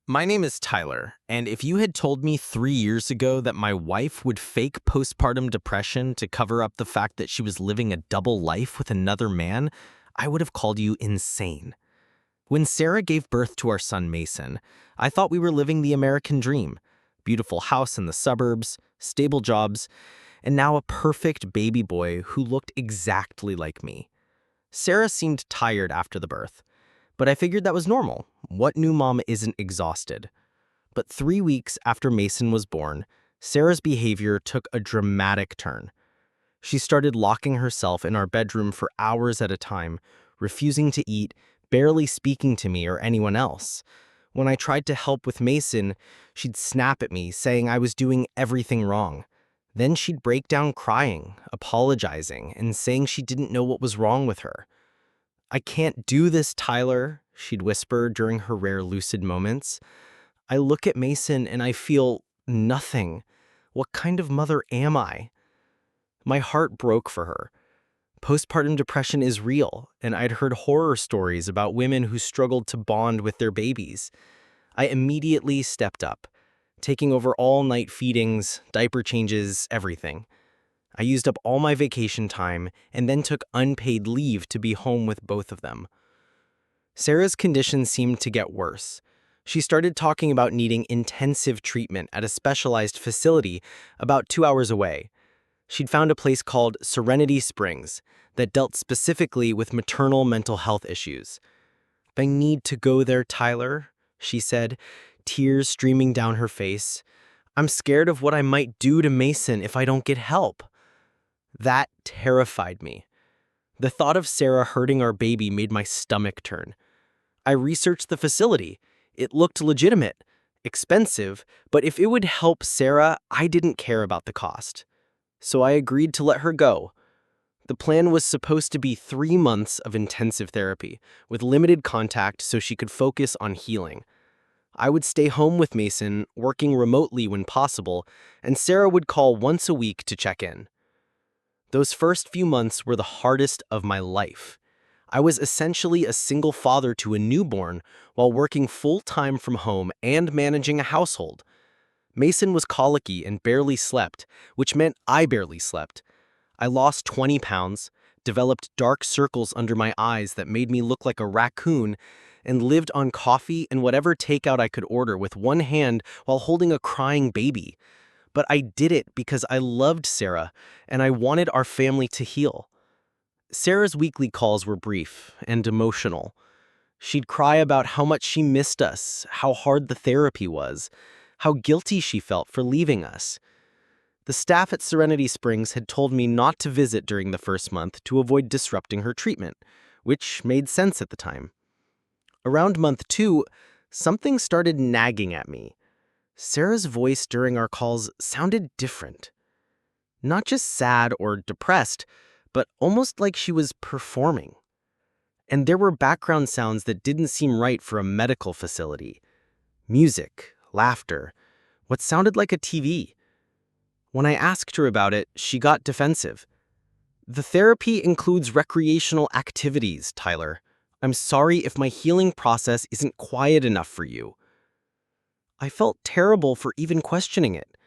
My name is Tyler, and if you had told me 3 years ago that my wife would fake postpartum depression to cover up the fact that she was living a double life with another man, I would have called you insane. When Sarah gave birth to our son Mason, I thought we were living the American dream. Beautiful house in the suburbs, stable jobs, and now a perfect baby boy who looked exactly like me. Sarah seemed tired after the birth, but I figured that was normal. What new mom isn't exhausted? But 3 weeks after Mason was born, Sarah's behavior took a dramatic turn. She started locking herself in our bedroom for hours at a time, refusing to eat, barely speaking to me or anyone else. When I tried to help with Mason, she'd snap at me, saying I was doing everything wrong. Then she'd break down crying, apologizing, and saying she didn't know what was wrong with her. "I can't do this, Tyler," she'd whisper during her rare lucid moments. "I look at Mason and I feel nothing. What kind of mother am I?" My heart broke for her. Postpartum depression is real, and I'd heard horror stories about women who struggled to bond with their babies. I immediately stepped up, taking over all-night feedings, diaper changes, everything. I used up all my vacation time and then took unpaid leave to be home with both of them. Sarah's condition seemed to get worse. She started talking about needing intensive treatment at a specialized facility about 2 hours away. She'd found a place called Serenity Springs that dealt specifically with maternal mental health issues. "I need to go there, Tyler," she said, tears streaming down her face. "I'm scared of what I might do to Mason if I don't get help." That terrified me. The thought of Sarah hurting our baby made my stomach turn. I researched the facility. It looked legitimate, expensive, but if it would help Sarah, I didn't care about the cost. So I agreed to let her go. The plan was supposed to be 3 months of intensive therapy, with limited contact so she could focus on healing. I would stay home with Mason, working remotely when possible, and Sarah would call once a week to check in. Those first few months were the hardest of my life. I was essentially a single father to a newborn while working full-time from home and managing a household. Mason was colicky and barely slept, which meant I barely slept. I lost 20 pounds, developed dark circles under my eyes that made me look like a raccoon, and lived on coffee and whatever takeout I could order with one hand while holding a crying baby. But I did it because I loved Sarah, and I wanted our family to heal. Sarah's weekly calls were brief and emotional. She'd cry about how much she missed us, how hard the therapy was, how guilty she felt for leaving us. The staff at Serenity Springs had told me not to visit during the first month to avoid disrupting her treatment, which made sense at the time. Around month 2, something started nagging at me. Sarah's voice during our calls sounded different. Not just sad or depressed, but almost like she was performing. And there were background sounds that didn't seem right for a medical facility. Music, laughter, what sounded like a TV. When I asked her about it, she got defensive. "The therapy includes recreational activities, Tyler. I'm sorry if my healing process isn't quiet enough for you." I felt terrible for even questioning it.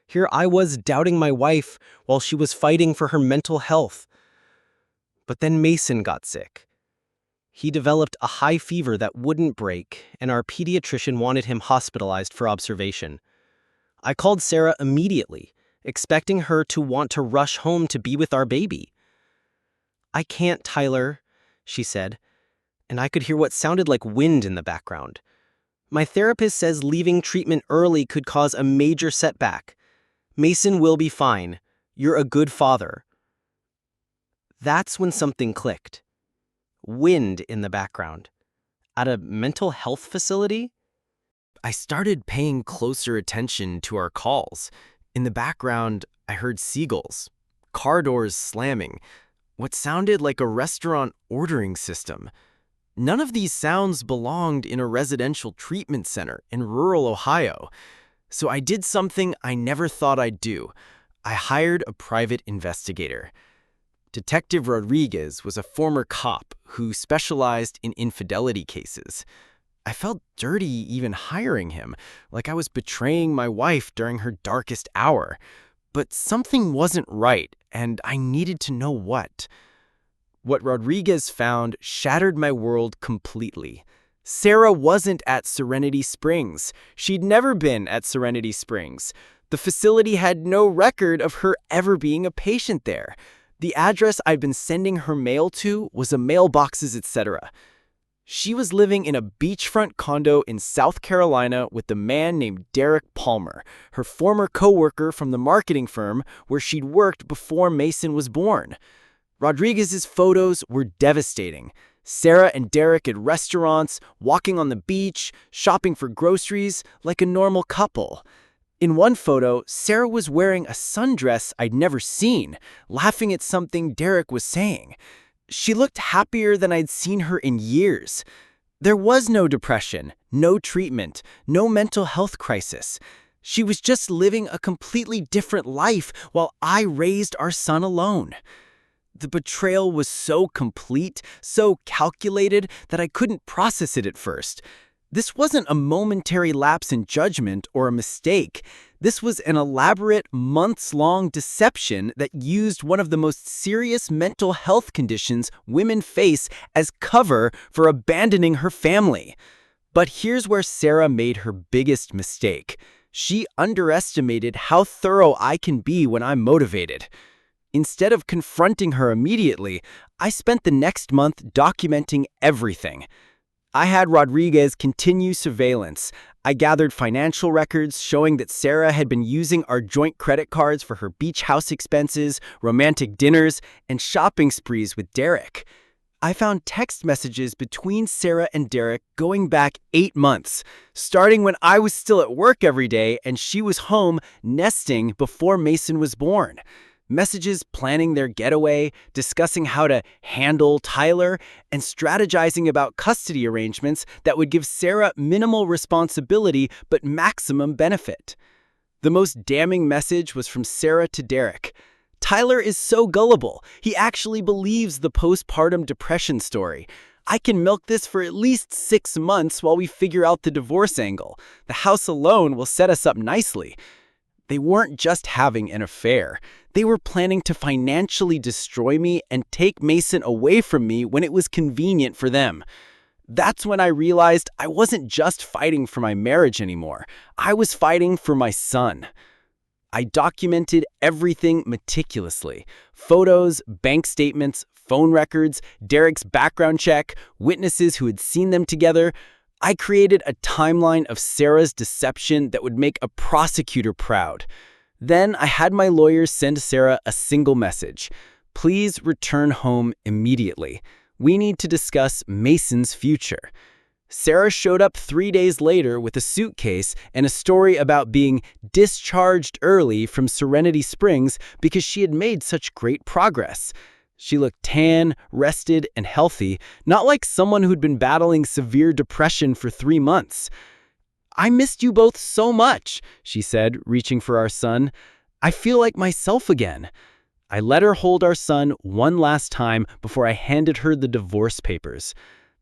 Here I was doubting my wife while she was fighting for her mental health. But then Mason got sick. He developed a high fever that wouldn't break, and our pediatrician wanted him hospitalized for observation. I called Sarah immediately, expecting her to want to rush home to be with our baby. "I can't, Tyler," she said, and I could hear what sounded like wind in the background. "My therapist says leaving treatment early could cause a major setback. Mason will be fine. You're a good father." That's when something clicked. Wind in the background. At a mental health facility? I started paying closer attention to our calls. In the background, I heard seagulls, car doors slamming, what sounded like a restaurant ordering system. None of these sounds belonged in a residential treatment center in rural Ohio. So I did something I never thought I'd do. I hired a private investigator. Detective Rodriguez was a former cop who specialized in infidelity cases. I felt dirty even hiring him, like I was betraying my wife during her darkest hour. But something wasn't right, and I needed to know what. What Rodriguez found shattered my world completely. Sarah wasn't at Serenity Springs. She'd never been at Serenity Springs. The facility had no record of her ever being a patient there. The address I'd been sending her mail to was a mailboxes, etc. She was living in a beachfront condo in South Carolina with a man named Derek Palmer, her former coworker from the marketing firm where she'd worked before Mason was born. Rodriguez's photos were devastating. Sarah and Derek at restaurants, walking on the beach, shopping for groceries, like a normal couple. In one photo, Sarah was wearing a sundress I'd never seen, laughing at something Derek was saying. She looked happier than I'd seen her in years. There was no depression, no treatment, no mental health crisis. She was just living a completely different life while I raised our son alone. The betrayal was so complete, so calculated, that I couldn't process it at first. This wasn't a momentary lapse in judgment or a mistake. This was an elaborate, months-long deception that used one of the most serious mental health conditions women face as cover for abandoning her family. But here's where Sarah made her biggest mistake. She underestimated how thorough I can be when I'm motivated. Instead of confronting her immediately, I spent the next month documenting everything. I had Rodriguez continue surveillance. I gathered financial records showing that Sarah had been using our joint credit cards for her beach house expenses, romantic dinners, and shopping sprees with Derek. I found text messages between Sarah and Derek going back 8 months, starting when I was still at work every day and she was home nesting before Mason was born. Messages planning their getaway, discussing how to handle Tyler, and strategizing about custody arrangements that would give Sarah minimal responsibility but maximum benefit. The most damning message was from Sarah to Derek. Tyler is so gullible. He actually believes the postpartum depression story. I can milk this for at least 6 months while we figure out the divorce angle. The house alone will set us up nicely. They weren't just having an affair. They were planning to financially destroy me and take Mason away from me when it was convenient for them. That's when I realized I wasn't just fighting for my marriage anymore. I was fighting for my son. I documented everything meticulously. Photos, bank statements, phone records, Derek's background check, witnesses who had seen them together. I created a timeline of Sarah's deception that would make a prosecutor proud. Then I had my lawyers send Sarah a single message. Please return home immediately. We need to discuss Mason's future. Sarah showed up 3 days later with a suitcase and a story about being discharged early from Serenity Springs because she had made such great progress. She looked tan, rested, and healthy, not like someone who'd been battling severe depression for 3 months. I missed you both so much, she said, reaching for our son. I feel like myself again. I let her hold our son one last time before I handed her the divorce papers.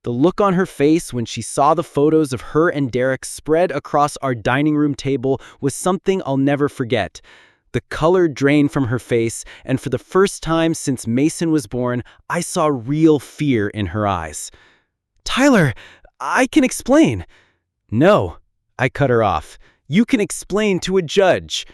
The look on her face when she saw the photos of her and Derek spread across our dining room table was something I'll never forget. The color drained from her face, and for the first time since Mason was born, I saw real fear in her eyes. Tyler, I can explain. No, I cut her off. You can explain to a judge.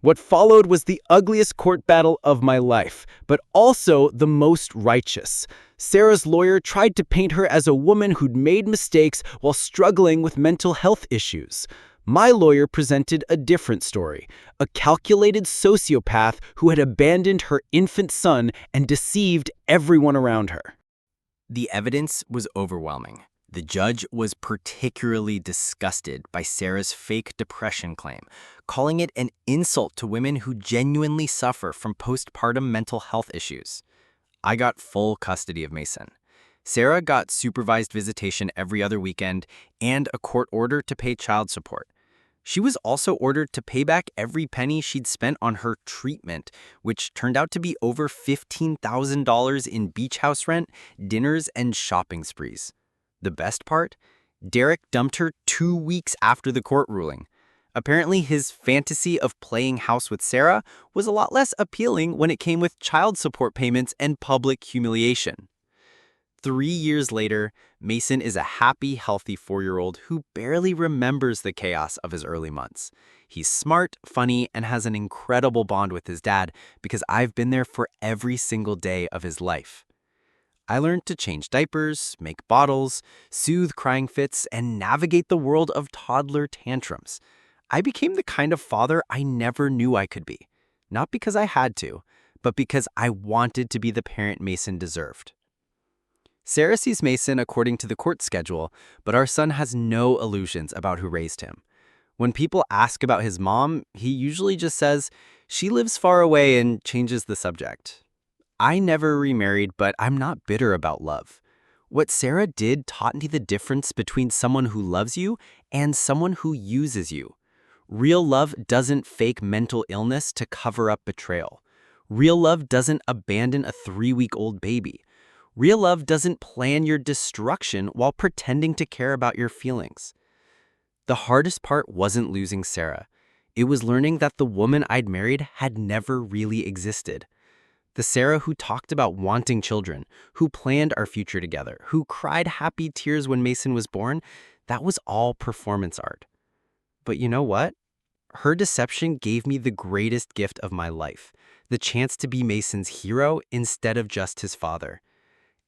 What followed was the ugliest court battle of my life, but also the most righteous. Sarah's lawyer tried to paint her as a woman who'd made mistakes while struggling with mental health issues. My lawyer presented a different story, a calculated sociopath who had abandoned her infant son and deceived everyone around her. The evidence was overwhelming. The judge was particularly disgusted by Sarah's fake depression claim, calling it an insult to women who genuinely suffer from postpartum mental health issues. I got full custody of Mason. Sarah got supervised visitation every other weekend and a court order to pay child support. She was also ordered to pay back every penny she'd spent on her treatment, which turned out to be over $15,000 in beach house rent, dinners, and shopping sprees. The best part? Derek dumped her 2 weeks after the court ruling. Apparently, his fantasy of playing house with Sarah was a lot less appealing when it came with child support payments and public humiliation. 3 years later, Mason is a happy, healthy 4-year-old who barely remembers the chaos of his early months. He's smart, funny, and has an incredible bond with his dad because I've been there for every single day of his life. I learned to change diapers, make bottles, soothe crying fits, and navigate the world of toddler tantrums. I became the kind of father I never knew I could be. Not because I had to, but because I wanted to be the parent Mason deserved. Sarah sees Mason according to the court schedule, but our son has no illusions about who raised him. When people ask about his mom, he usually just says, "She lives far away," and changes the subject. I never remarried, but I'm not bitter about love. What Sarah did taught me the difference between someone who loves you and someone who uses you. Real love doesn't fake mental illness to cover up betrayal. Real love doesn't abandon a 3-week-old baby. Real love doesn't plan your destruction while pretending to care about your feelings. The hardest part wasn't losing Sarah. It was learning that the woman I'd married had never really existed. The Sarah who talked about wanting children, who planned our future together, who cried happy tears when Mason was born, that was all performance art. But you know what? Her deception gave me the greatest gift of my life, the chance to be Mason's hero instead of just his father.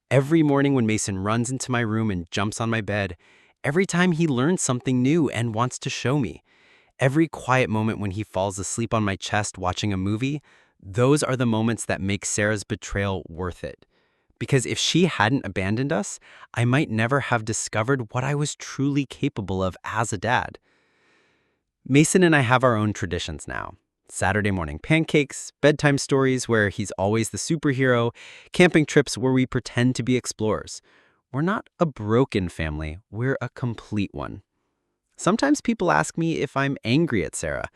Every morning when Mason runs into my room and jumps on my bed, every time he learns something new and wants to show me, every quiet moment when he falls asleep on my chest watching a movie, those are the moments that make Sarah's betrayal worth it. Because if she hadn't abandoned us, I might never have discovered what I was truly capable of as a dad. Mason and I have our own traditions now. Saturday morning pancakes, bedtime stories where he's always the superhero, camping trips where we pretend to be explorers. We're not a broken family, we're a complete one. Sometimes people ask me if I'm angry at Sarah.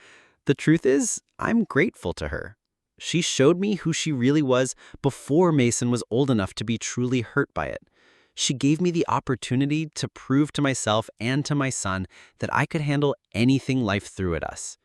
The truth is, I'm grateful to her. She showed me who she really was before Mason was old enough to be truly hurt by it. She gave me the opportunity to prove to myself and to my son that I could handle anything life threw at us.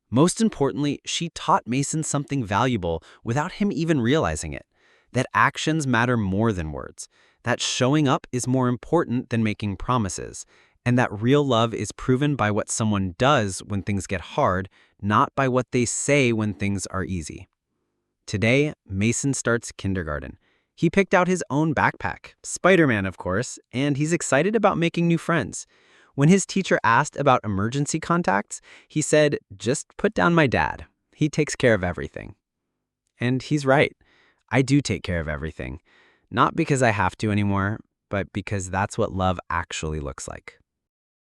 Most importantly, she taught Mason something valuable without him even realizing it, that actions matter more than words, that showing up is more important than making promises, and that real love is proven by what someone does when things get hard, not by what they say when things are easy. Today, Mason starts kindergarten. He picked out his own backpack, Spider-Man of course, and he's excited about making new friends. When his teacher asked about emergency contacts, he said, "Just put down my dad. He takes care of everything." And he's right. I do take care of everything. Not because I have to anymore, but because that's what love actually looks like.